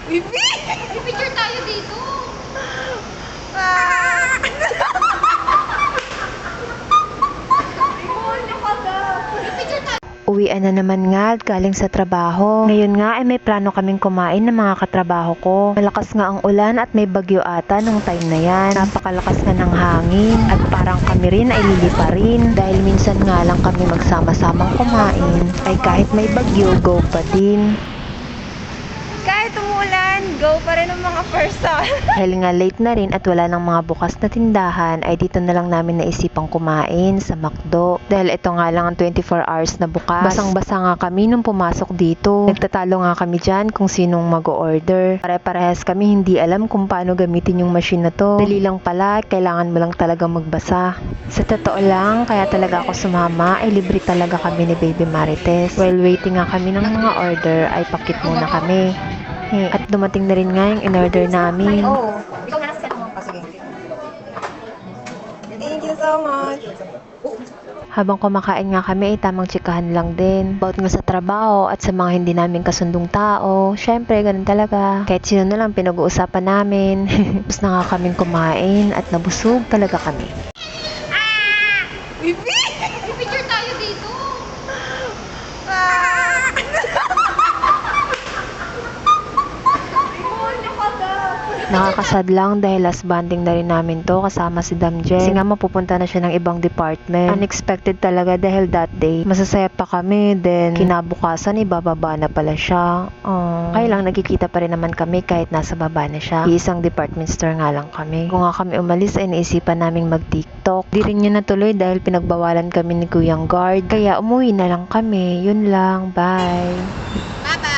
Bibi! Picture tayo dito. Picture tayo. Uwian na naman nga at galing sa trabaho. Ngayon nga ay may plano kaming kumain ng mga katrabaho ko. Malakas nga ang ulan at may bagyo ata nung time na yan. Napakalakas nga ng hangin at parang kami rin ay lilipa rin. Dahil minsan nga lang kami magsama-samang kumain ay kahit may bagyo, go pa din. Kahit umuulan, go pa rin ang mga person. Dahil nga late na rin at wala nang mga bukas na tindahan ay dito na lang namin naisipang kumain sa McDo. Dahil ito nga lang ang 24 hours na bukas. Basang-basa nga kami nung pumasok dito. Nagtatalo nga kami dyan kung sinong mag-order. Pare-parehas kami hindi alam kung paano gamitin yung machine na to. Dali lang pala, kailangan mo lang talaga magbasa. Sa totoo lang, kaya talaga ako sumama ay libre talaga kami ni Baby Marites. While waiting nga kami ng mga order ay pakit muna kami. At dumating na rin nga yung in-order namin. Oh, ikaw na nasa set mo. Sige. Thank you so much. Habang kumakain nga kami, ay tamang tsikahan lang din. About nga sa trabaho at sa mga hindi namin kasundong tao. Syempre, ganun talaga. Kahit sino na lang pinag-uusapan namin. Tapos na nga kaming kumain at nabusog talaga kami. Bibi! Picture tayo dito. Nakakasad lang dahil last banding na rin namin to kasama si Damjen. Kasi nga mapupunta na siya ng ibang department. Unexpected talaga dahil that day, masasaya pa kami. Then, kinabukasan, ibababa na pala siya. Kaya lang, nagkikita pa rin naman kami kahit nasa baba na siya. Isang department store nga lang kami. Kung nga kami umalis ay naisipan naming mag-TikTok. Di rin yun natuloy dahil pinagbawalan kami ni Kuyang Guard. Kaya umuwi na lang kami. Yun lang. Bye! Bye-bye!